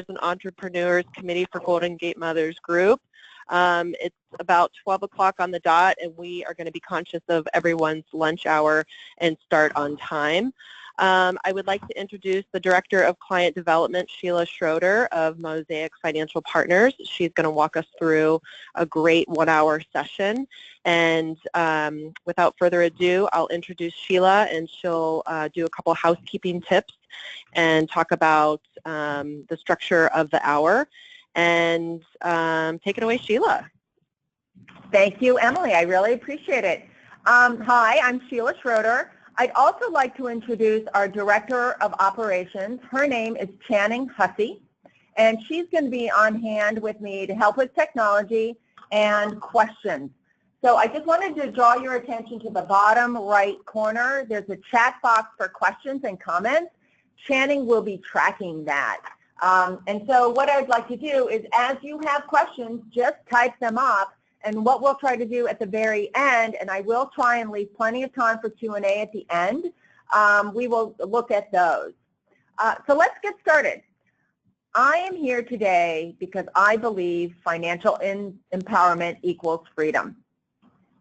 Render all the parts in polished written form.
and Entrepreneurs Committee for Golden Gate Mothers Group. It's about 12 o'clock on the dot, and we are going to be conscious of everyone's lunch hour and start on time. I would like to introduce the Director of Client Development, Sheila Schroeder of Mosaic Financial Partners. She's going to walk us through a great one-hour session. And without further ado, I'll introduce Sheila, and she'll do a couple housekeeping tips and talk about the structure of the hour. And take it away, Sheila. Thank you, Emily. I really appreciate it. Hi, I'm Sheila Schroeder. I'd also like to introduce our Director of Operations. Her name is Channing Hussey, and she's going to be on hand with me to help with technology and questions. So I just wanted to draw your attention to the bottom right corner. There's a chat box for questions and comments. Channing will be tracking that. And so what I'd like to do is, as you have questions, just type them up. And what we'll try to do at the very end, and I will try and leave plenty of time for Q&A at the end, we will look at those. So let's get started. I am here today because I believe financial empowerment equals freedom.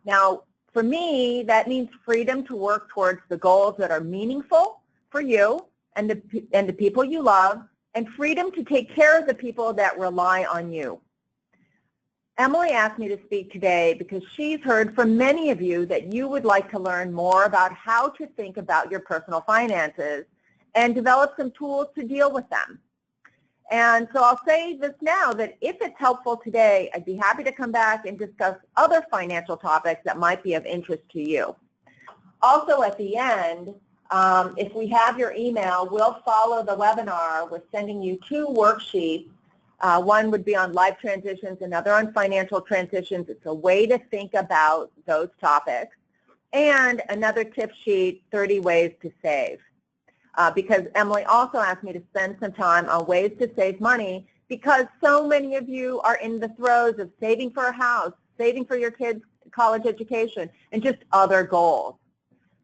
Now, for me, that means freedom to work towards the goals that are meaningful for you and the people you love, and freedom to take care of the people that rely on you. Emily asked me to speak today because she's heard from many of you that you would like to learn more about how to think about your personal finances and develop some tools to deal with them. And so I'll say this now, that if it's helpful today, I'd be happy to come back and discuss other financial topics that might be of interest to you. Also at the end, if we have your email, we'll follow the webinar with sending you 2 worksheets. One would be on life transitions, another on financial transitions. It's a way to think about those topics. And another tip sheet, 30 ways to save. Because Emily also asked me to spend some time on ways to save money, because so many of you are in the throes of saving for a house, saving for your kids' college education, and just other goals.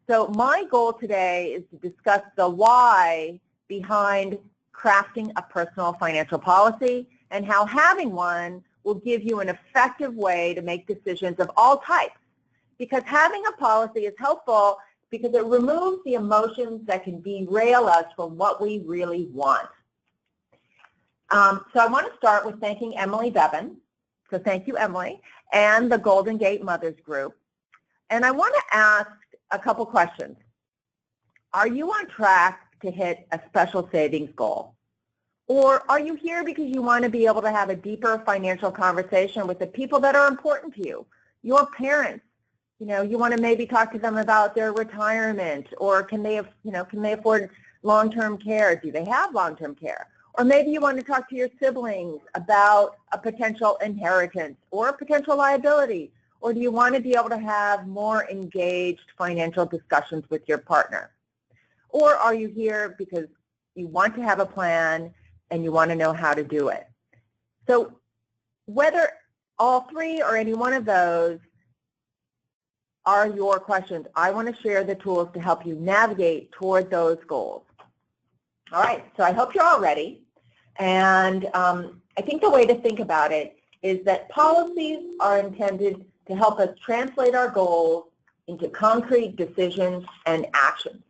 So my goal today is to discuss the why behind crafting a personal financial policy, and how having one will give you an effective way to make decisions of all types. Because having a policy is helpful because it removes the emotions that can derail us from what we really want. So I want to start with thanking Emily Bevan. So thank you, Emily, and the Golden Gate Mothers Group. And I want to ask a couple questions. Are you on track to hit a special savings goal? Or are you here because you want to be able to have a deeper financial conversation with the people that are important to you, your parents? You know, you want to maybe talk to them about their retirement, or can they afford long-term care? Do they have long-term care? Or maybe you want to talk to your siblings about a potential inheritance or a potential liability. Or do you want to be able to have more engaged financial discussions with your partner? Or are you here because you want to have a plan and you want to know how to do it? So whether all 3 or any one of those are your questions, I want to share the tools to help you navigate toward those goals. All right, so I hope you're all ready. And I think the way to think about it is that policies are intended to help us translate our goals into concrete decisions and actions.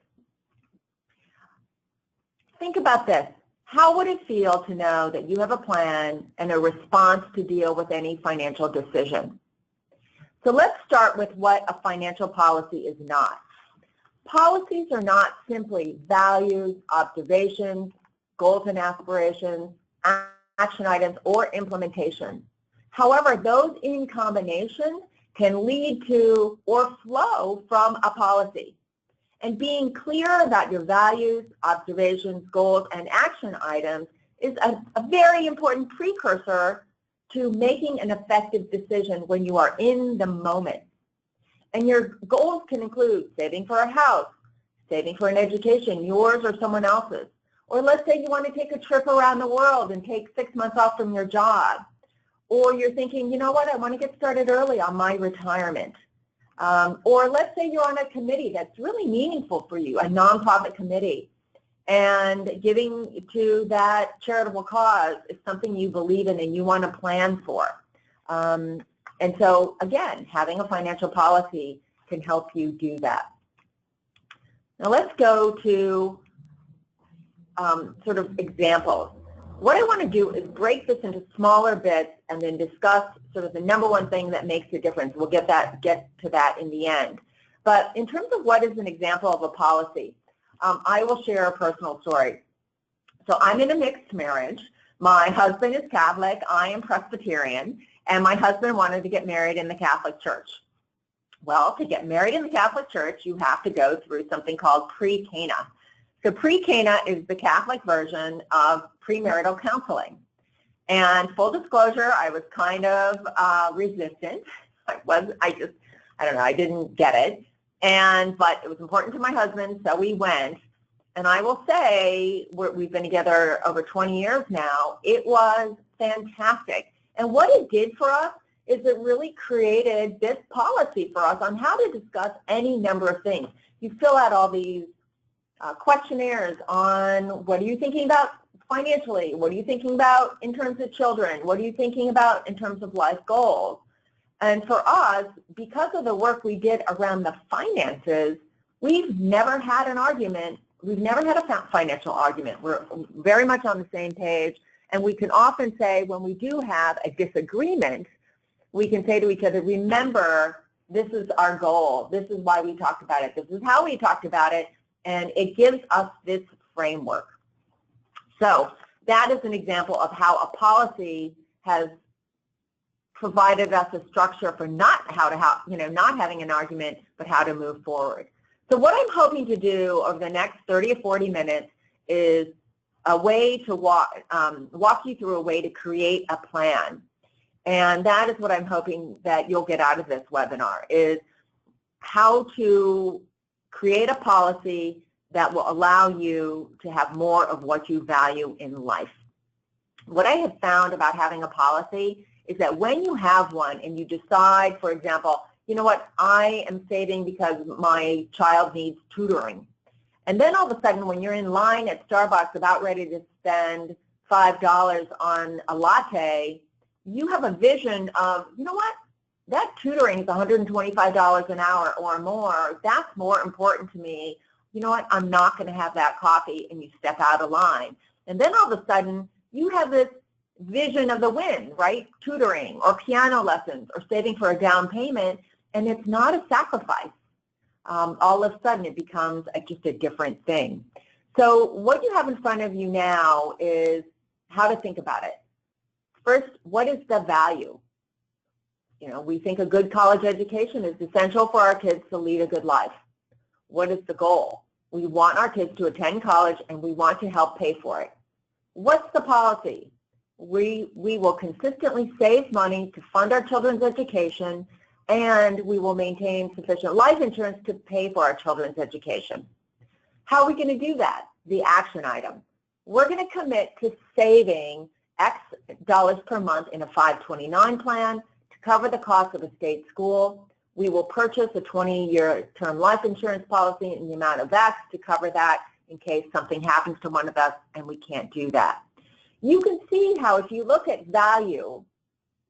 Think about this. How would it feel to know that you have a plan and a response to deal with any financial decision? So let's start with what a financial policy is not. Policies are not simply values, observations, goals and aspirations, action items, or implementation. However, those in combination can lead to or flow from a policy. And being clear about your values, observations, goals, and action items is a very important precursor to making an effective decision when you are in the moment. And your goals can include saving for a house, saving for an education, yours or someone else's. Or let's say you want to take a trip around the world and take 6 months off from your job. Or you're thinking, you know what, I want to get started early on my retirement. Or let's say you're on a committee that's really meaningful for you, a nonprofit committee, And giving to that charitable cause is something you believe in and you want to plan for. And so, again, having a financial policy can help you do that. Now let's go to sort of examples. What I want to do is break this into smaller bits and then discuss sort of the number one thing that makes a difference. We'll get to that in the end. But in terms of what is an example of a policy, I will share a personal story. So I'm in a mixed marriage. My husband is Catholic, I am Presbyterian, and my husband wanted to get married in the Catholic Church. Well, to get married in the Catholic Church, you have to go through something called pre-Cana. So pre-Cana is the Catholic version of premarital counseling. And full disclosure, I was kind of resistant. I don't know, I didn't get it. But it was important to my husband, so we went. And I will say, we've been together over 20 years now. It was fantastic. And what it did for us is it really created this policy for us on how to discuss any number of things. You fill out all these questionnaires on what are you thinking about financially, what are you thinking about in terms of children, what are you thinking about in terms of life goals. And for us, because of the work we did around the finances, we've never had an argument. We've never had a financial argument. We're very much on the same page. And we can often say when we do have a disagreement, we can say to each other, remember, this is our goal. This is why we talked about it. This is how we talked about it. And it gives us this framework. So that is an example of how a policy has provided us a structure for not having an argument, but how to move forward. So what I'm hoping to do over the next 30 or 40 minutes is a way to walk you through a way to create a plan. And that is what I'm hoping that you'll get out of this webinar, is how to create a policy that will allow you to have more of what you value in life. What I have found about having a policy is that when you have one and you decide, for example, you know what, I am saving because my child needs tutoring. And then all of a sudden when you're in line at Starbucks about ready to spend $5 on a latte, you have a vision of, you know what, that tutoring is $125 an hour or more. That's more important to me. You know what, I'm not going to have that coffee, and you step out of line. And then all of a sudden you have this vision of the win, right? Tutoring or piano lessons or saving for a down payment, and it's not a sacrifice. All of a sudden it becomes just a different thing. So what you have in front of you now is how to think about it. First, what is the value? You know, we think a good college education is essential for our kids to lead a good life. What is the goal? We want our kids to attend college and we want to help pay for it. What's the policy? We will consistently save money to fund our children's education, and we will maintain sufficient life insurance to pay for our children's education. How are we going to do that? The action item. We're going to commit to saving X dollars per month in a 529 plan to cover the cost of a state school. We will purchase a 20-year term life insurance policy in the amount of X to cover that in case something happens to one of us and we can't do that. You can see how if you look at value,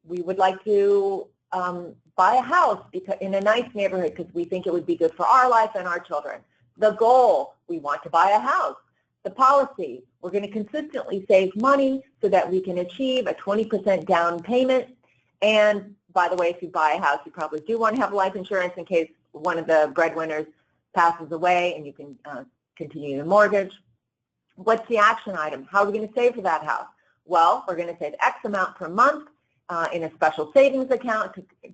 we would like to buy a house in a nice neighborhood because we think it would be good for our life and our children. The goal, we want to buy a house. The policy, we're going to consistently save money so that we can achieve a 20% down payment. And by the way, if you buy a house, you probably do want to have life insurance in case one of the breadwinners passes away and you can continue the mortgage. What's the action item? How are we going to save for that house? Well, we're going to save X amount per month in a special savings account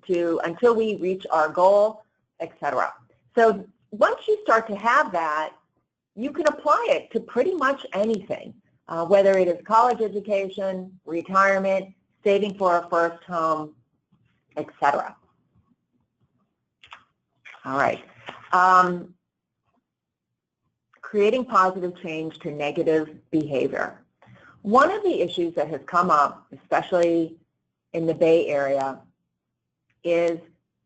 until we reach our goal, etc. So once you start to have that, you can apply it to pretty much anything, whether it is college education, retirement, saving for a first home, etc. All right. Creating positive change to negative behavior. One of the issues that has come up, especially in the Bay Area, is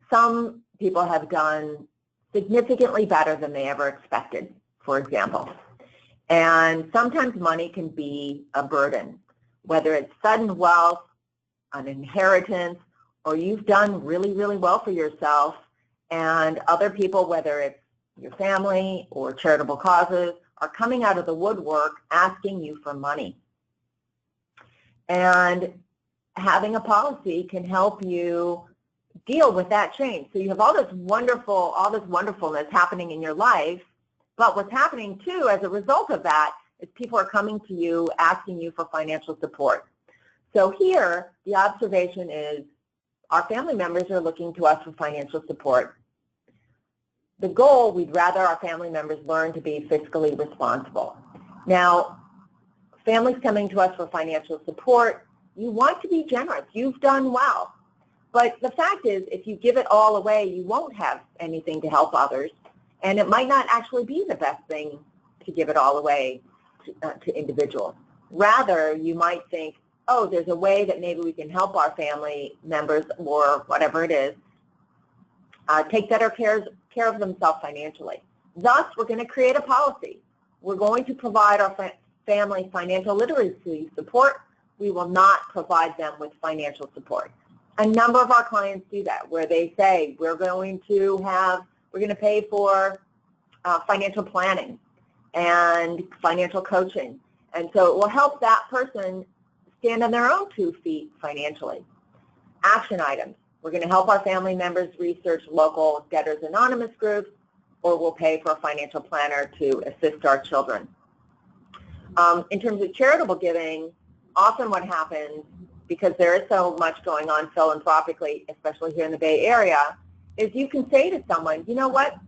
some people have done significantly better than they ever expected, for example. And sometimes money can be a burden, whether it's sudden wealth, an inheritance, or you've done really, really well for yourself, and other people, whether it's your family or charitable causes, are coming out of the woodwork asking you for money. And having a policy can help you deal with that change. So you have all this wonderfulness happening in your life, but what's happening too as a result of that is people are coming to you asking you for financial support. So here, the observation is our family members are looking to us for financial support. The goal, we'd rather our family members learn to be fiscally responsible. Now, families coming to us for financial support, you want to be generous. You've done well. But the fact is, if you give it all away, you won't have anything to help others. And it might not actually be the best thing to give it all away to individuals. Rather, you might think, oh, there's a way that maybe we can help our family members or whatever it is take better care of themselves financially. Thus, we're going to create a policy. We're going to provide our family financial literacy support. We will not provide them with financial support. A number of our clients do that, where they say we're going to pay for financial planning and financial coaching, and so it will help that person stand on their own 2 feet financially. Action items. We're going to help our family members research local Debtors Anonymous groups, or we'll pay for a financial planner to assist our children. In terms of charitable giving, often what happens, because there is so much going on philanthropically, especially here in the Bay Area, is you can say to someone, you know what,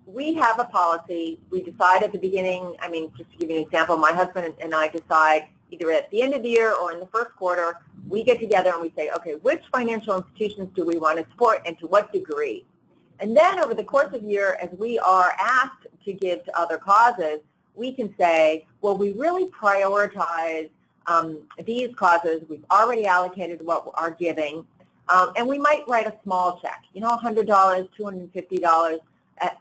we have a policy. We decide at the beginning, just to give you an example, my husband and I decide either at the end of the year or in the first quarter, we get together and we say, okay, which financial institutions do we want to support and to what degree? And then over the course of the year, as we are asked to give to other causes, we can say, well, we really prioritize these causes. We've already allocated what we're giving, and we might write a small check, $100, $250,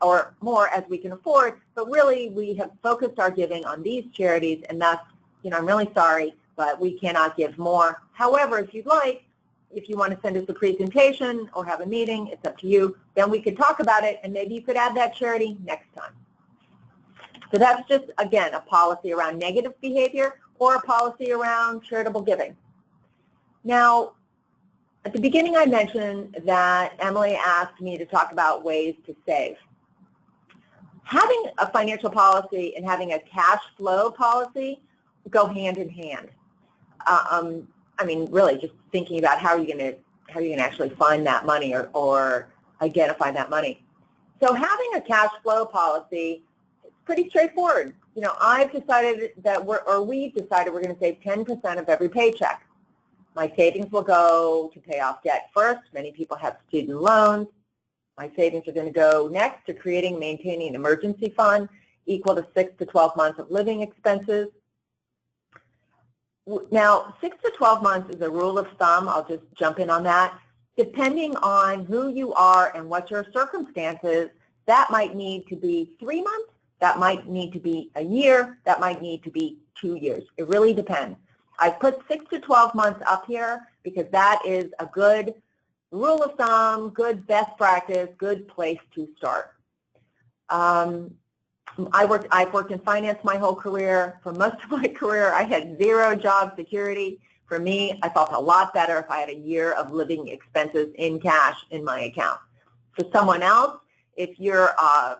or more as we can afford, but really we have focused our giving on these charities, and that's, I'm really sorry, but we cannot give more. However, if you'd like, if you want to send us a presentation or have a meeting, it's up to you, then we could talk about it, and maybe you could add that charity next time. So that's just, again, a policy around negative behavior or a policy around charitable giving. Now, at the beginning I mentioned that Emily asked me to talk about ways to save. Having a financial policy and having a cash flow policy go hand in hand. Really just thinking about how are you going to actually find that money or identify that money. So having a cash flow policy is pretty straightforward. I've decided that we've decided we're going to save 10% of every paycheck. My savings will go to pay off debt first. Many people have student loans. My savings are going to go next to creating and maintaining an emergency fund equal to 6 to 12 months of living expenses. Now, 6 to 12 months is a rule of thumb. I'll just jump in on that. Depending on who you are and what your circumstances, that might need to be 3 months, that might need to be a year, that might need to be 2 years. It really depends. I put 6 to 12 months up here because that is a good rule of thumb, good best practice, good place to start. I've worked in finance my whole career. For most of my career, I had 0 job security. For me, I felt a lot better if I had a year of living expenses in cash in my account. For someone else, if you're a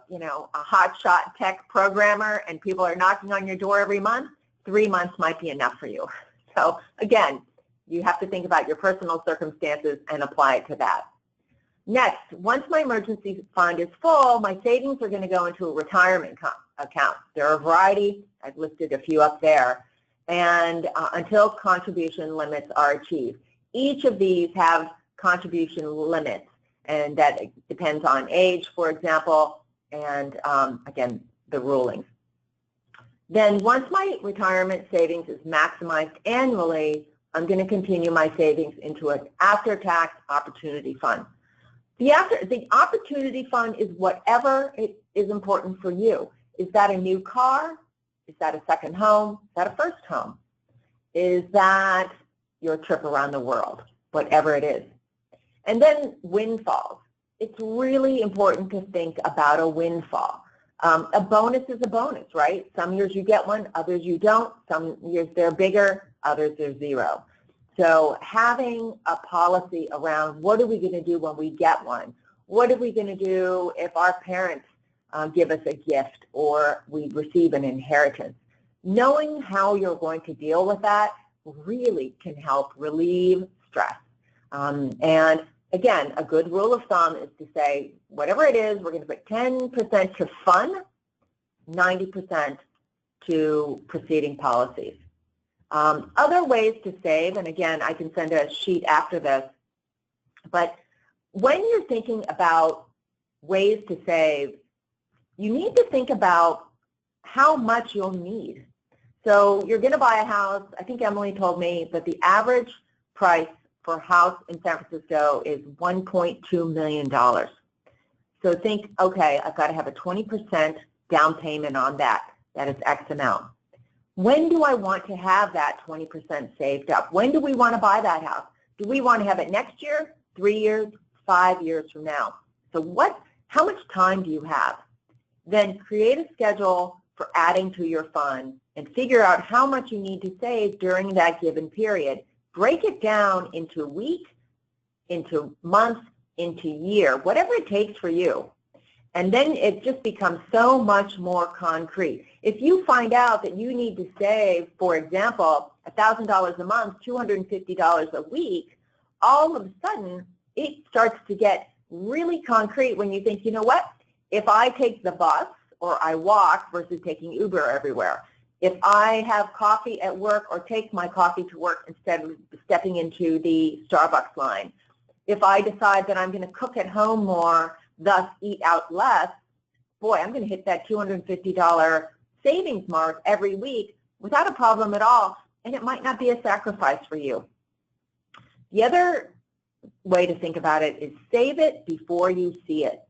hotshot tech programmer and people are knocking on your door every month, 3 months might be enough for you. So again, you have to think about your personal circumstances and apply it to that. Next, once my emergency fund is full, my savings are going to go into a retirement account. There are a variety. I've listed a few up there. And until contribution limits are achieved. Each of these have contribution limits, and that depends on age, for example, and again, the rulings. Then once my retirement savings is maximized annually, I'm going to continue my savings into an after-tax opportunity fund. The opportunity fund is whatever it is important for you. Is that a new car? Is that a second home? Is that a first home? Is that your trip around the world? Whatever it is. And then windfalls. It's really important to think about a windfall. A bonus is a bonus, right? Some years you get one, others you don't. Some years they're bigger, others they're zero. So having a policy around what are we going to do when we get one? What are we going to do if our parents give us a gift or we receive an inheritance? Knowing how you're going to deal with that really can help relieve stress. And again, a good rule of thumb is to say, whatever it is, we're going to put 10% to fun, 90% to proceeding policies. Other ways to save, and again, I can send a sheet after this, but when you're thinking about ways to save, you need to think about how much you'll need. So you're going to buy a house. I think Emily told me that the average price for a house in San Francisco is $1.2 million. So think, okay, I've got to have a 20% down payment on that. That is X amount. When do I want to have that 20% saved up? When do we want to buy that house? Do we want to have it next year, 3 years, 5 years from now? So how much time do you have? Then create a schedule for adding to your fund and figure out how much you need to save during that given period. Break it down into week, into month, into year, whatever it takes for you. And then it just becomes so much more concrete. If you find out that you need to save, for example, $1,000 a month, $250 a week, all of a sudden it starts to get really concrete when you think, you know what, if I take the bus or I walk versus taking Uber everywhere, if I have coffee at work or take my coffee to work instead of stepping into the Starbucks line, if I decide that I'm going to cook at home more, thus eat out less, boy, I'm going to hit that $250 savings mark every week without a problem at all, and it might not be a sacrifice for you. The other way to think about it is save it before you see it.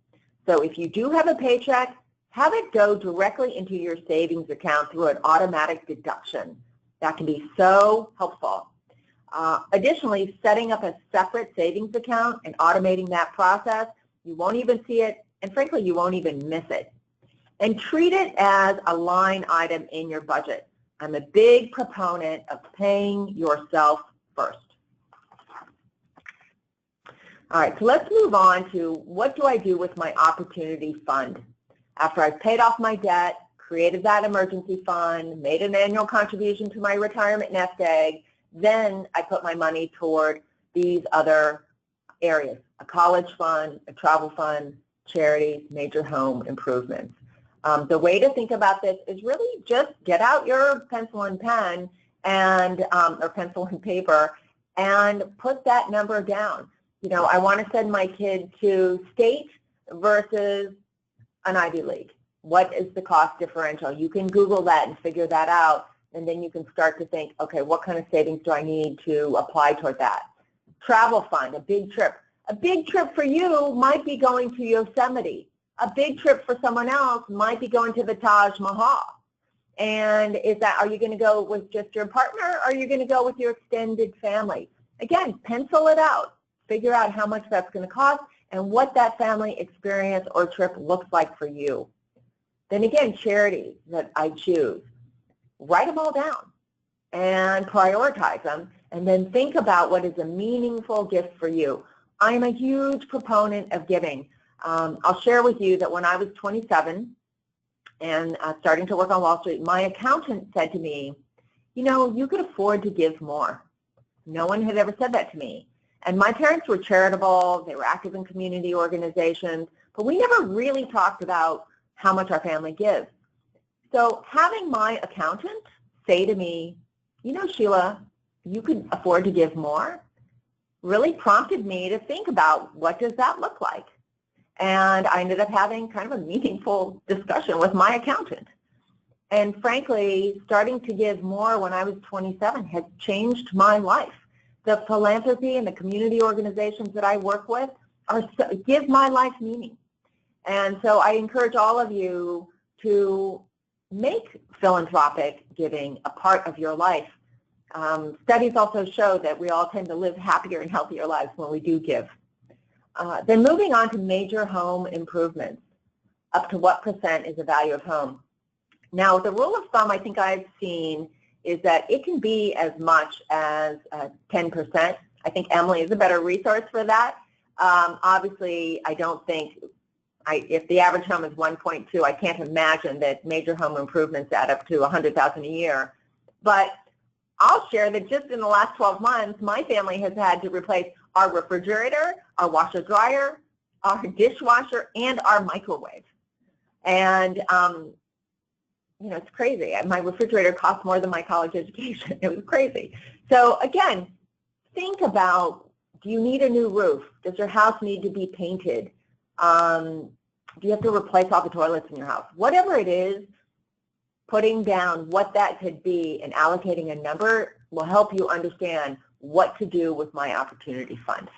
So if you do have a paycheck, have it go directly into your savings account through an automatic deduction. That can be so helpful. Additionally, setting up a separate savings account and automating that process, you won't even see it, and frankly, you won't even miss it. And treat it as a line item in your budget. I'm a big proponent of paying yourself first. All right, so let's move on to what do I do with my opportunity fund? After I've paid off my debt, created that emergency fund, made an annual contribution to my retirement nest egg, then I put my money toward these other areas, a college fund, a travel fund, charities, major home improvements. The way to think about this is really just get out your pencil and pen and or pencil and paper and put that number down. You know, I want to send my kid to state versus an Ivy League. What is the cost differential? You can Google that and figure that out, and then you can start to think, okay, what kind of savings do I need to apply toward that? Travel fund, a big trip. A big trip for you might be going to Yosemite. A big trip for someone else might be going to the Taj Mahal. And are you going to go with just your partner, or are you going to go with your extended family? Again, pencil it out. Figure out how much that's going to cost and what that family experience or trip looks like for you. Then again, charities that I choose. Write them all down and prioritize them, and then think about what is a meaningful gift for you. I am a huge proponent of giving. I'll share with you that when I was 27 and starting to work on Wall Street, my accountant said to me, you know, you could afford to give more. No one had ever said that to me. And my parents were charitable, they were active in community organizations, but we never really talked about how much our family gives. So having my accountant say to me, you know, Sheila, you could afford to give more, really prompted me to think about what does that look like. And I ended up having kind of a meaningful discussion with my accountant. And frankly, starting to give more when I was 27 has changed my life. The philanthropy and the community organizations that I work with give my life meaning. And so I encourage all of you to make philanthropic giving a part of your life. Studies also show that we all tend to live happier and healthier lives when we do give. Then moving on to major home improvements. Up to what percent is the value of home? Now, the rule of thumb I think I've seen is that it can be as much as 10%. I think Emily is a better resource for that. Obviously, I don't think, if the average home is 1.2, I can't imagine that major home improvements add up to $100,000 a year. But I'll share that just in the last 12 months, my family has had to replace our refrigerator, our washer dryer, our dishwasher, and our microwave. And you know, it's crazy. My refrigerator cost more than my college education. It was crazy. So again, think about, do you need a new roof? Does your house need to be painted? Do you have to replace all the toilets in your house? Whatever it is, putting down what that could be and allocating a number will help you understand what to do with my opportunity fund.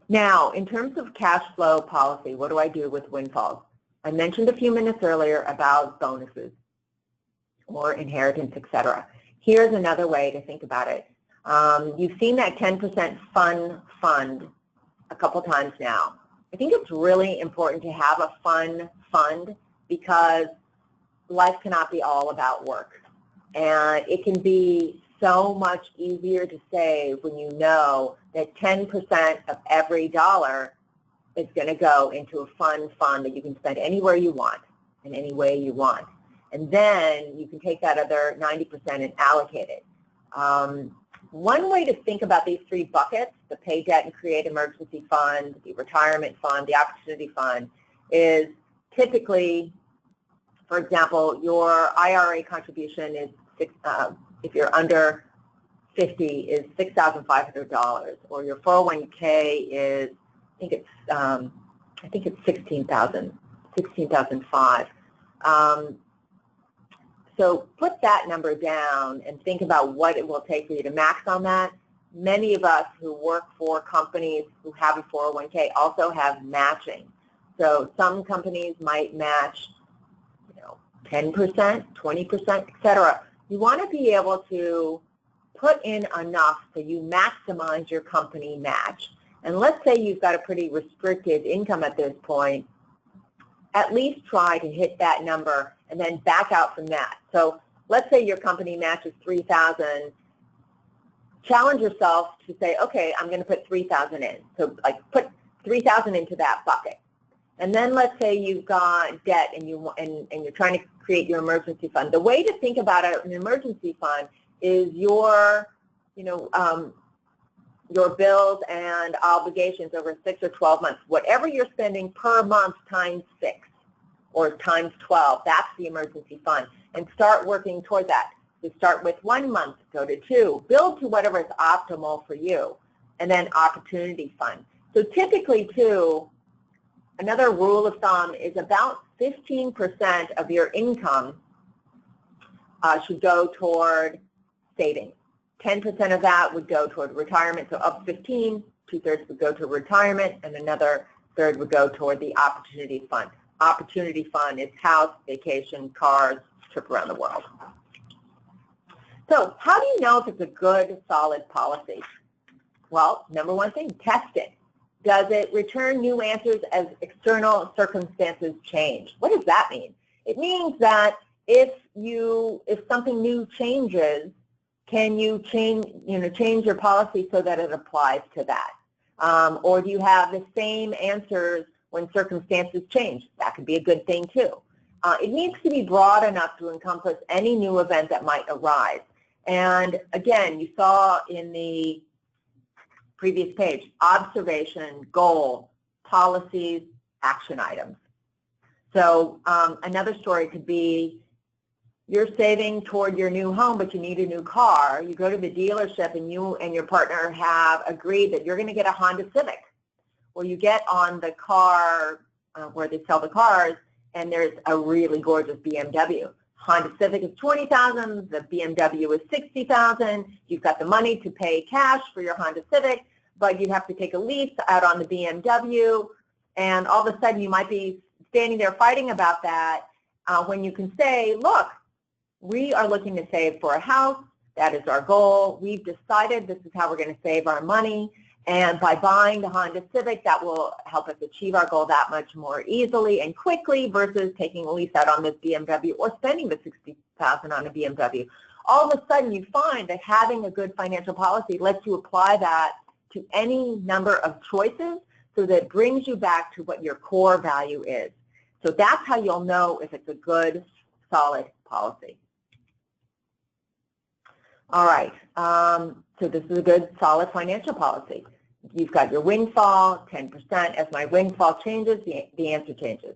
Now, in terms of cash flow policy, what do I do with windfalls? I mentioned a few minutes earlier about bonuses or inheritance, etc. Here's another way to think about it. You've seen that 10% fun fund a couple times now. I think it's really important to have a fun fund because life cannot be all about work. And it can be so much easier to save when you know that 10% of every dollar is going to go into a fun fund that you can spend anywhere you want and any way you want. And then you can take that other 90% and allocate it. One way to think about these three buckets, the pay debt and create emergency fund, the retirement fund, the opportunity fund, is typically, for example, your IRA contribution is, if you're under 50, is $6,500, or your 401k is, I think it's $16,500. So put that number down and think about what it will take for you to max on that. Many of us who work for companies who have a 401k also have matching. So some companies might match, 10%, 20%, etc. You want to be able to put in enough so you maximize your company match. And let's say you've got a pretty restricted income at this point, at least try to hit that number and then back out from that. So let's say your company matches $3,000. Challenge yourself to say, okay, I'm going to put $3,000 in. So like put $3,000 into that bucket. And then let's say you've got debt and you're trying to create your emergency fund. The way to think about an emergency fund is your bills and obligations over 6 or 12 months. Whatever you're spending per month times 6 or times 12, that's the emergency fund. And start working toward that. You start with 1 month, go to 2, build to whatever is optimal for you, and then opportunity fund. So typically, too, another rule of thumb is about 15% of your income should go toward savings. 10% of that would go toward retirement, so up 15, 2/3 would go to retirement, and another third would go toward the opportunity fund. Opportunity fund is house, vacation, cars, trip around the world. So how do you know if it's a good, solid policy? Well, number one thing, test it. Does it return new answers as external circumstances change? What does that mean? It means that if something new changes, can you change your policy so that it applies to that? Or do you have the same answers when circumstances change? That could be a good thing too. It needs to be broad enough to encompass any new event that might arise. And again, you saw in the previous page, observation, goal, policies, action items. So another story could be you're saving toward your new home, but you need a new car. You go to the dealership and you and your partner have agreed that you're going to get a Honda Civic. Well, you get on the car where they sell the cars, and there's a really gorgeous BMW. Honda Civic is $20,000, the BMW is $60,000. You've got the money to pay cash for your Honda Civic, but you have to take a lease out on the BMW. And all of a sudden you might be standing there fighting about that when you can say, look, we are looking to save for a house. That is our goal. We've decided this is how we're going to save our money. And by buying the Honda Civic, that will help us achieve our goal that much more easily and quickly versus taking a lease out on this BMW or spending the $60,000 on a BMW. All of a sudden, you find that having a good financial policy lets you apply that to any number of choices so that it brings you back to what your core value is. So that's how you'll know if it's a good, solid policy. All right, so this is a good, solid financial policy. You've got your windfall, 10%. As my windfall changes, the answer changes.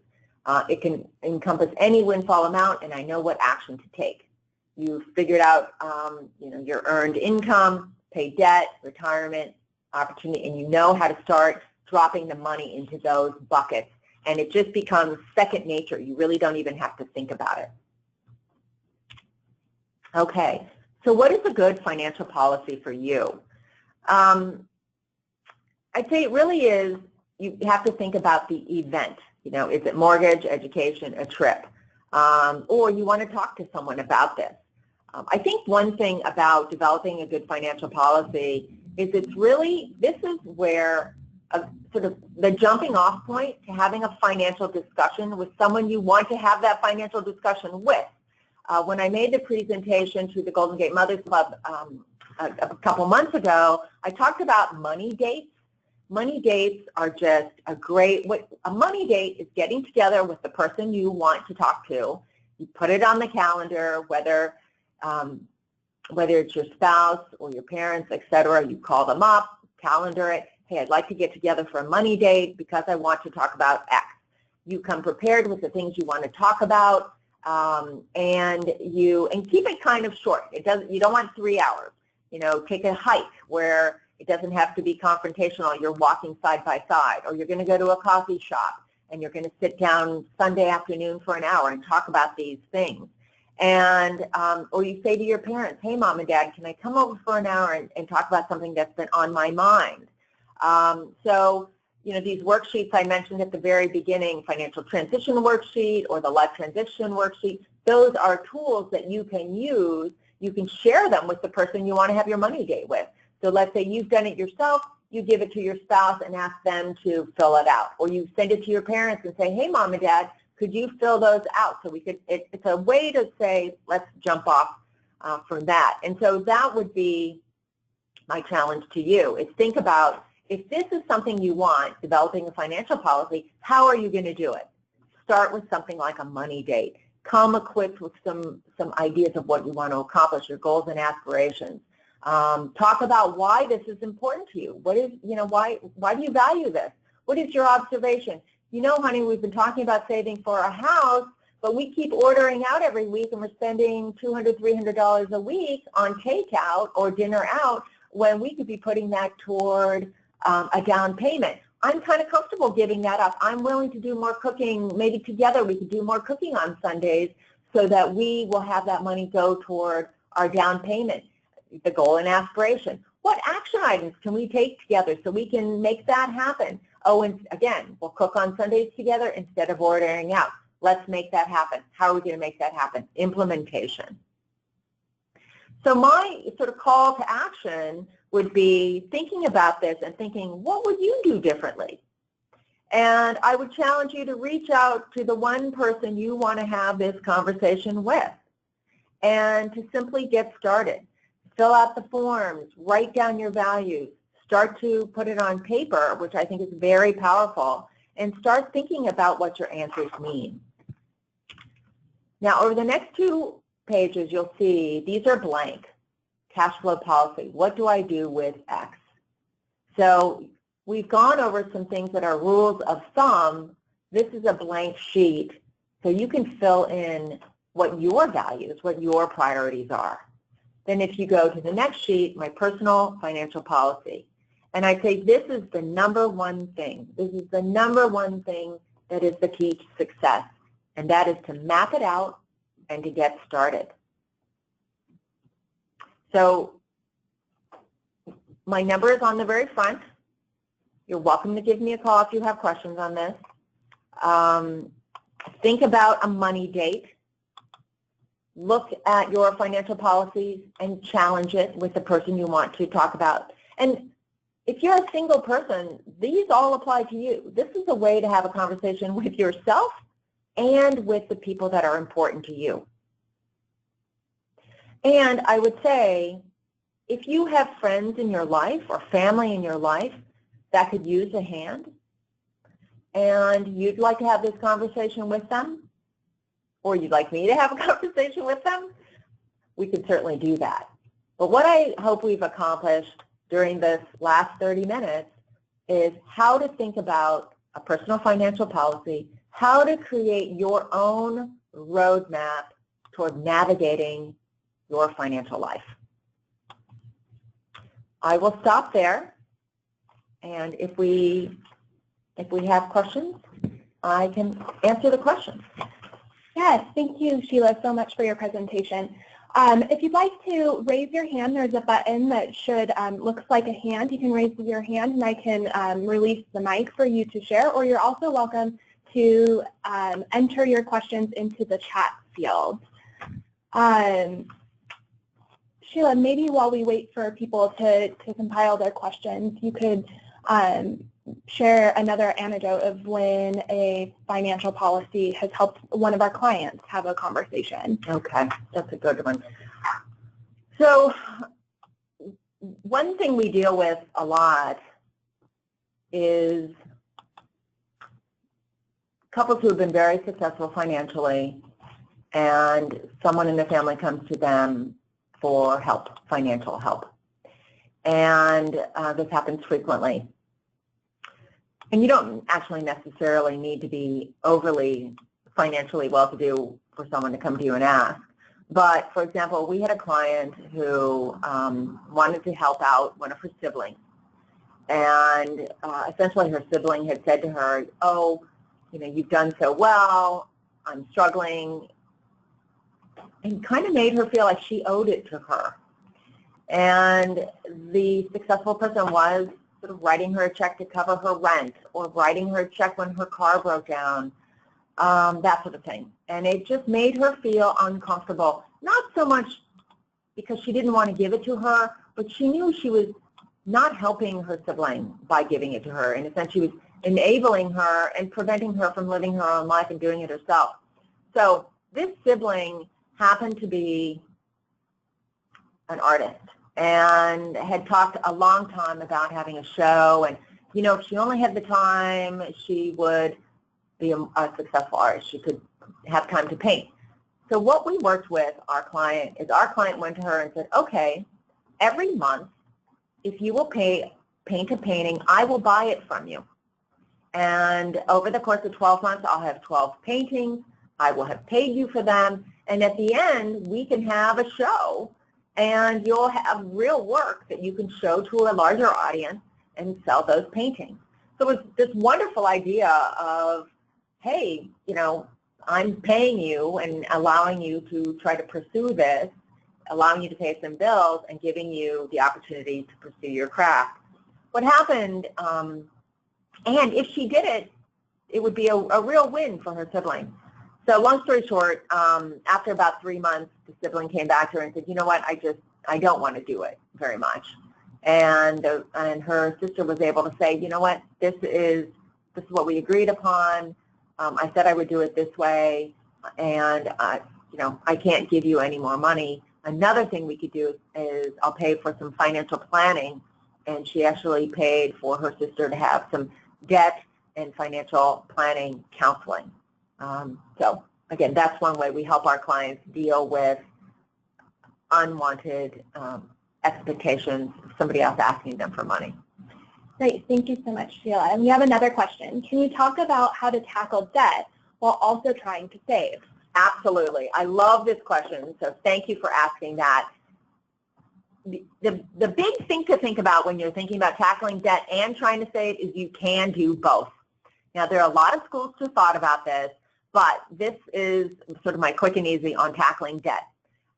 It can encompass any windfall amount, and I know what action to take. You've figured out your earned income, pay debt, retirement, opportunity, and you know how to start dropping the money into those buckets, and it just becomes second nature. You really don't even have to think about it. Okay. So what is a good financial policy for you? I'd say it really is, you have to think about the event. Is it mortgage, education, a trip? Or you want to talk to someone about this. I think one thing about developing a good financial policy is this is where sort of the jumping off point to having a financial discussion with someone you want to have that financial discussion with. When I made the presentation to the Golden Gate Mothers Club a couple months ago, I talked about money dates. Money dates are just a money date is getting together with the person you want to talk to. You put it on the calendar, whether it's your spouse or your parents, etc. You call them up, calendar it. Hey, I'd like to get together for a money date because I want to talk about X. You come prepared with the things you want to talk about. And keep it kind of short. You don't want 3 hours. Take a hike where it doesn't have to be confrontational. You're walking side by side, or you're going to go to a coffee shop and you're going to sit down Sunday afternoon for an hour and talk about these things. And or you say to your parents, hey, Mom and Dad, can I come over for an hour and talk about something that's been on my mind? These worksheets I mentioned at the very beginning, financial transition worksheet or the life transition worksheet, those are tools that you can use. You can share them with the person you want to have your money date with. So let's say you've done it yourself, you give it to your spouse and ask them to fill it out. Or you send it to your parents and say, hey, Mom and Dad, could you fill those out? So it's a way to say, let's jump off from that. And so that would be my challenge to you, is think about, if this is something you want, developing a financial policy, how are you going to do it? Start with something like a money date. Come equipped with some ideas of what you want to accomplish, your goals and aspirations. Talk about why this is important to you. What is, why do you value this? What is your observation? Honey, we've been talking about saving for a house, but we keep ordering out every week and we're spending $200, $300 a week on takeout or dinner out when we could be putting that toward a down payment. I'm kind of comfortable giving that up. I'm willing to do more cooking. Maybe together we could do more cooking on Sundays so that we will have that money go toward our down payment, the goal and aspiration. What action items can we take together so we can make that happen? Oh, and again, we'll cook on Sundays together instead of ordering out. Let's make that happen. How are we going to make that happen? Implementation. So my sort of call to action would be thinking about this and thinking, what would you do differently? And I would challenge you to reach out to the one person you want to have this conversation with and to simply get started. Fill out the forms, write down your values, start to put it on paper, which I think is very powerful, and start thinking about what your answers mean. Now, over the next 2 pages, you'll see these are blank. Cash flow policy. What do I do with X? So we've gone over some things that are rules of thumb. This is a blank sheet, so you can fill in what your values, what your priorities are. Then if you go to the next sheet, my personal financial policy. And I say this is the number one thing. This is the number one thing that is the key to success, and that is to map it out and to get started. So my number is on the very front. You're welcome to give me a call if you have questions on this. Think about a money date. Look at your financial policies and challenge it with the person you want to talk about. And if you're a single person, these all apply to you. This is a way to have a conversation with yourself and with the people that are important to you. And I would say, if you have friends in your life or family in your life that could use a hand, and you'd like to have this conversation with them, or you'd like me to have a conversation with them, we could certainly do that. But what I hope we've accomplished during this last 30 minutes is how to think about a personal financial policy, how to create your own roadmap toward navigating your financial life. I will stop there, and if we have questions, I can answer the questions. Yes, thank you, Sheila, so much for your presentation. If you'd like to raise your hand, there's a button that should looks like a hand. You can raise your hand, and I can release the mic for you to share, or you're also welcome to enter your questions into the chat field. Sheila, maybe while we wait for people to compile their questions, you could share another anecdote of when a financial policy has helped one of our clients have a conversation. Okay, that's a good one. So one thing we deal with a lot is couples who have been very successful financially, and someone in the family comes to them for help, financial help. And this happens frequently. And you don't actually necessarily need to be overly financially well-to-do for someone to come to you and ask. But, for example, we had a client who wanted to help out one of her siblings. And essentially her sibling had said to her, oh, you know, you've done so well, I'm struggling, and kind of made her feel like she owed it to her. And the successful person was sort of writing her a check to cover her rent, or writing her a check when her car broke down, that sort of thing. And it just made her feel uncomfortable, not so much because she didn't want to give it to her, but she knew she was not helping her sibling by giving it to her. In a sense, she was enabling her and preventing her from living her own life and doing it herself. So this sibling happened to be an artist and had talked a long time about having a show, and you know, if she only had the time, she would be a successful artist. She could have time to paint. So what we worked with our client is, our client went to her and said, okay, every month, if you will paint a painting, I will buy it from you. And over the course of 12 months, I'll have 12 paintings. I will have paid you for them. And at the end, we can have a show, and you'll have real work that you can show to a larger audience and sell those paintings. So it's this wonderful idea of, hey, you know, I'm paying you and allowing you to try to pursue this, allowing you to pay some bills, and giving you the opportunity to pursue your craft. What happened, and if she did it, it would be a real win for her sibling. So long story short, after about 3 months, the sibling came back to her and said, you know what, I don't want to do it very much. And her sister was able to say, you know what, this is what we agreed upon. I said I would do it this way, and you know, I can't give you any more money. Another thing we could do is I'll pay for some financial planning, and she actually paid for her sister to have some debt and financial planning counseling. So again, that's one way we help our clients deal with unwanted expectations of somebody else asking them for money. Great, thank you so much, Sheila. And we have another question. Can you talk about how to tackle debt while also trying to save? Absolutely. I love this question, so thank you for asking that. The big thing to think about when you're thinking about tackling debt and trying to save is you can do both. Now, there are a lot of schools who thought about this, but this is sort of my quick and easy on tackling debt.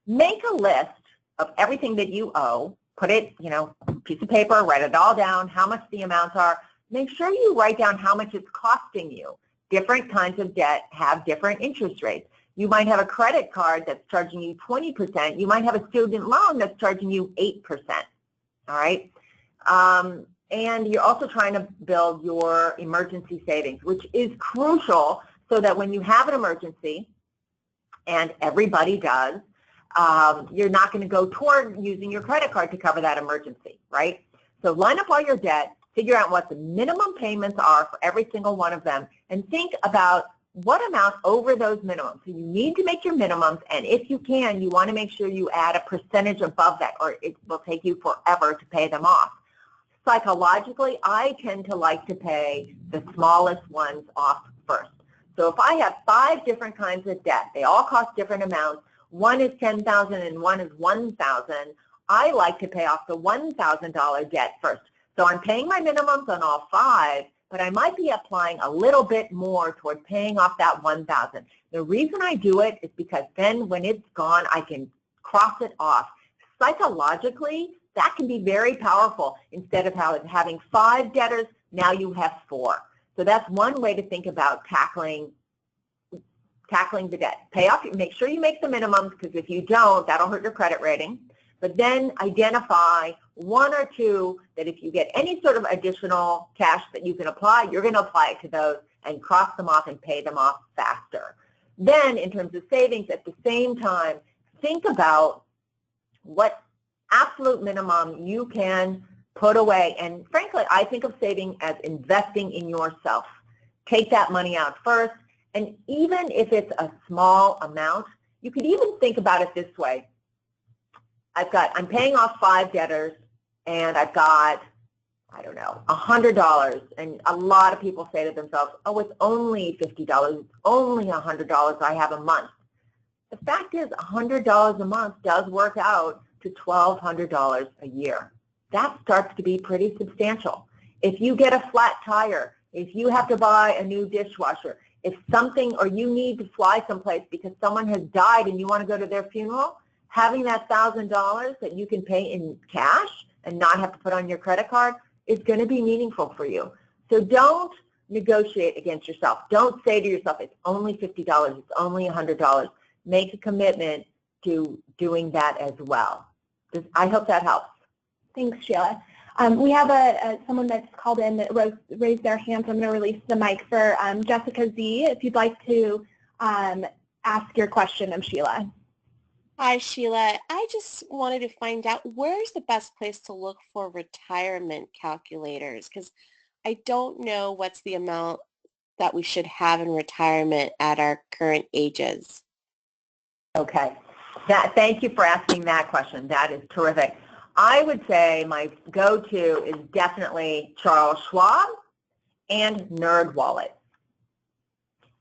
Make a list of everything that you owe. Put it, you know, piece of paper, write it all down, how much the amounts are. make sure you write down how much it's costing you. Different kinds of debt have different interest rates. You might have a credit card that's charging you 20%. You might have a student loan that's charging you 8%. All right? And you're also trying to build your emergency savings, which is crucial so that when you have an emergency, and everybody does, you're not going to go toward using your credit card to cover that emergency, right? So line up all your debt, figure out what the minimum payments are for every single one of them, and think about what amount over those minimums. So you need to make your minimums, and if you can, you want to make sure you add a percentage above that, or it will take you forever to pay them off. Psychologically, I tend to like to pay the smallest ones off first. So if I have 5 different kinds of debt, they all cost different amounts, one is $10,000 and one is $1,000, I like to pay off the $1,000 debt first. So I'm paying my minimums on all 5, but I might be applying a little bit more toward paying off that $1,000. The reason I do it is because then when it's gone, I can cross it off. Psychologically, that can be very powerful. Instead of having 5 debtors, now you have 4. So that's one way to think about tackling the debt. Pay off, make sure you make the minimums, because if you don't, that'll hurt your credit rating. But then identify 1 or 2 that if you get any sort of additional cash that you can apply, you're going to apply it to those and cross them off and pay them off faster. Then in terms of savings, at the same time, think about what absolute minimum you can put away. And frankly, I think of saving as investing in yourself. Take that money out first. And even if it's a small amount, you could even think about it this way. I'm paying off 5 debtors, and I've got, I don't know, $100. And a lot of people say to themselves, oh, it's only $50, it's only $100 I have a month. The fact is, $100 a month does work out to $1,200 a year. That starts to be pretty substantial. If you get a flat tire, if you have to buy a new dishwasher, if something, or you need to fly someplace because someone has died and you want to go to their funeral, having that $1,000 that you can pay in cash and not have to put on your credit card is going to be meaningful for you. So don't negotiate against yourself. Don't say to yourself, it's only $50, it's only $100. Make a commitment to doing that as well. I hope that helps. Thanks, Sheila. We have someone that's called in that raised their hand, so I'm going to release the mic for Jessica Z. If you'd like to ask your question of Sheila. Hi, Sheila. I just wanted to find out, where's the best place to look for retirement calculators? Because I don't know what's the amount that we should have in retirement at our current ages. Okay. Thank you for asking that question. That is terrific. I would say my go-to is definitely Charles Schwab and NerdWallet.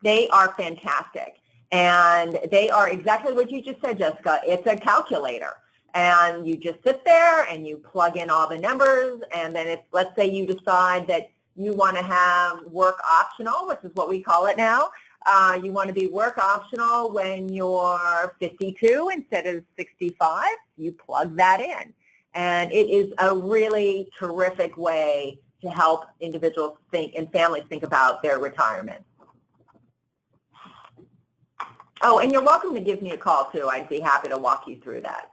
They are fantastic. And they are exactly what you just said, Jessica. It's a calculator. And you just sit there and you plug in all the numbers. And then if, let's say you decide that you want to have work optional, which is what we call it now. You want to be work optional when you're 52 instead of 65. You plug that in. And it is a really terrific way to help individuals think and families think about their retirement. Oh, and you're welcome to give me a call, too. I'd be happy to walk you through that.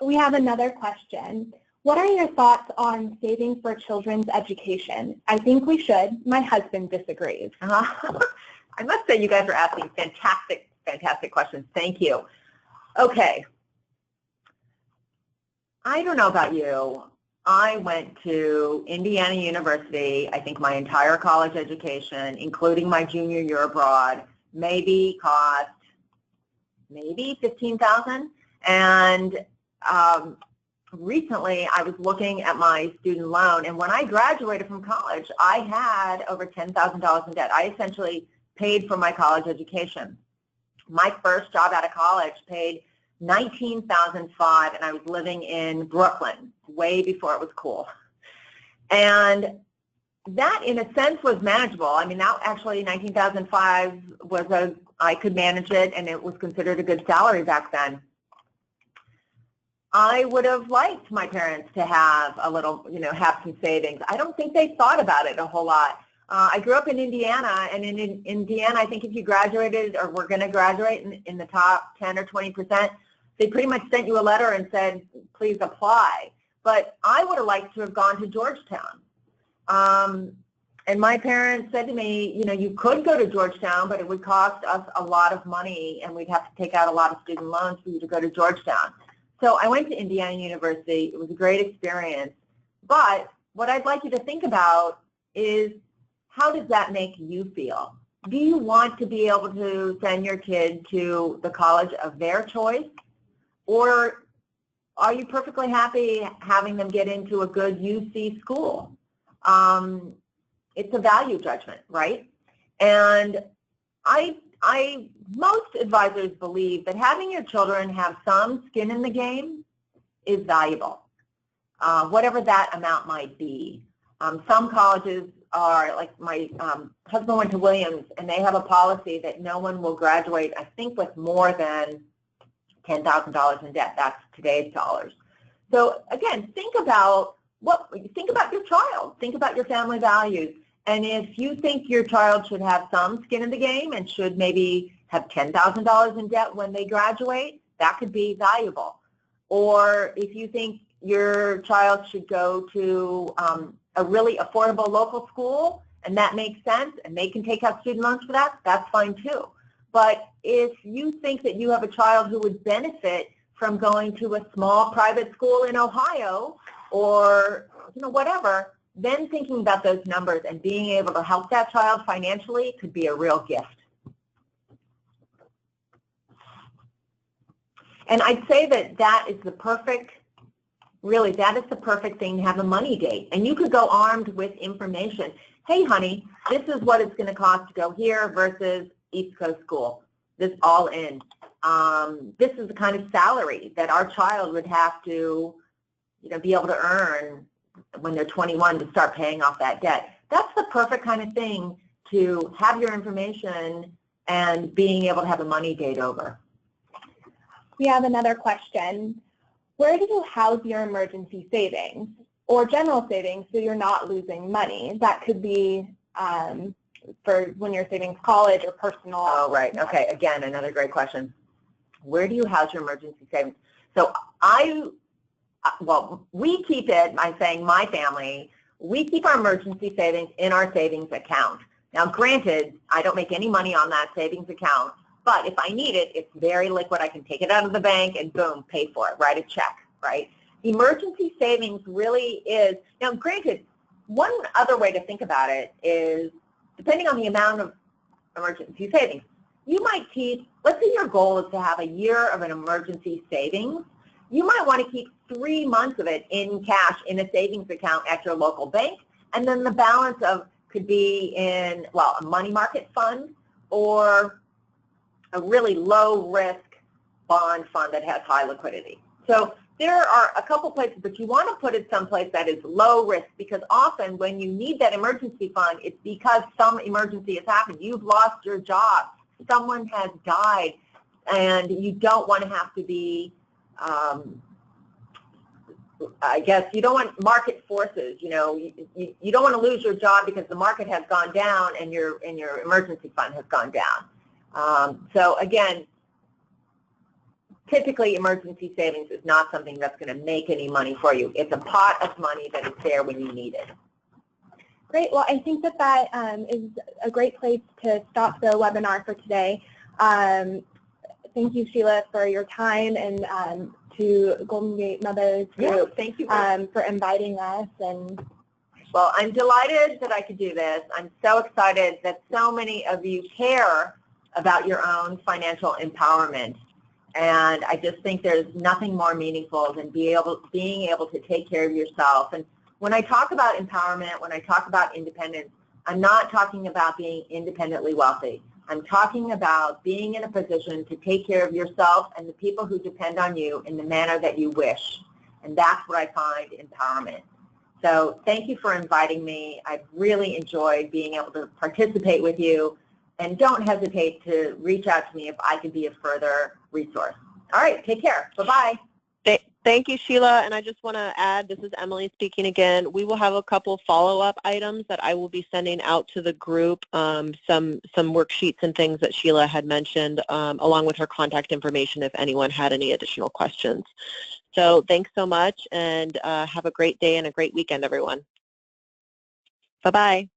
We have another question. What are your thoughts on saving for children's education? I think we should. My husband disagrees. I must say you guys are asking fantastic, fantastic questions. Thank you. Okay. I don't know about you. I went to Indiana University, I think my entire college education, including my junior year abroad, maybe cost $15,000. And recently I was looking at my student loan, and when I graduated from college, I had over $10,000 in debt. I essentially paid for my college education. My first job out of college paid $19,500, and I was living in Brooklyn, way before it was cool. And that, in a sense, was manageable. I mean, that actually $19,500 was I could manage it, and it was considered a good salary back then. I would have liked my parents to have a little, have some savings. I don't think they thought about it a whole lot. I grew up in Indiana, and in Indiana, I think if you graduated or were going to graduate in the top 10 or 20%, they pretty much sent you a letter and said, please apply. But I would have liked to have gone to Georgetown. And my parents said to me, you could go to Georgetown, but it would cost us a lot of money, and we'd have to take out a lot of student loans for you to go to Georgetown. So I went to Indiana University. It was a great experience. But what I'd like you to think about is, how does that make you feel? Do you want to be able to send your kid to the college of their choice? Or are you perfectly happy having them get into a good UC school? It's a value judgment, right? And most advisors believe that having your children have some skin in the game is valuable, whatever that amount might be. Some colleges are, like my husband went to Williams, and they have a policy that no one will graduate, I think, with more than $10,000 in debt. That's today's dollars. So again, think about your child. Think about your family values. And if you think your child should have some skin in the game and should maybe have $10,000 in debt when they graduate, that could be valuable. Or if you think your child should go to a really affordable local school, and that makes sense, and they can take out student loans for that, that's fine too. But if you think that you have a child who would benefit from going to a small private school in Ohio or whatever, then thinking about those numbers and being able to help that child financially could be a real gift. And I'd say that is the perfect, really, that is the perfect thing to have a money date. And you could go armed with information. Hey, honey, this is what it's going to cost to go here versus East Coast School. This all in. This is the kind of salary that our child would have to, be able to earn when they're 21 to start paying off that debt. That's the perfect kind of thing to have your information and being able to have a money date over. We have another question. Where do you house your emergency savings or general savings so you're not losing money? That could be for when you're saving college or personal. Oh, right. Okay. Again, another great question. Where do you house your emergency savings? So we keep it, I'm saying my family, we keep our emergency savings in our savings account. Now, granted, I don't make any money on that savings account, but if I need it, it's very liquid. I can take it out of the bank and boom, pay for it, write a check, right? Emergency savings really is, now granted, one other way to think about it is, depending on the amount of emergency savings, you might keep, let's say your goal is to have a year of an emergency savings, you might want to keep 3 months of it in cash in a savings account at your local bank, and then the balance could be in, a money market fund or a really low risk bond fund that has high liquidity. So there are a couple places, but you want to put it someplace that is low risk, because often when you need that emergency fund, it's because some emergency has happened. You've lost your job, someone has died, and you don't want to have to be, I guess you don't want market forces, you don't want to lose your job because the market has gone down and your emergency fund has gone down. So again, typically emergency savings is not something that's going to make any money for you. It's a pot of money that is there when you need it. Great. Well, I think that is a great place to stop the webinar for today. Thank you, Sheila, for your time, and to Golden Gate Mothers Group, thank you for inviting us. And well, I'm delighted that I could do this. I'm so excited that so many of you care about your own financial empowerment. And I just think there's nothing more meaningful than being able to take care of yourself. And when I talk about empowerment, when I talk about independence, I'm not talking about being independently wealthy. I'm talking about being in a position to take care of yourself and the people who depend on you in the manner that you wish. And that's what I find empowerment. So thank you for inviting me. I've really enjoyed being able to participate with you. And don't hesitate to reach out to me if I could be a further resource. All right, take care. Bye-bye. Thank you, Sheila. And I just want to add, this is Emily speaking again. We will have a couple follow-up items that I will be sending out to the group, some worksheets and things that Sheila had mentioned, along with her contact information if anyone had any additional questions. So thanks so much, and have a great day and a great weekend, everyone. Bye-bye.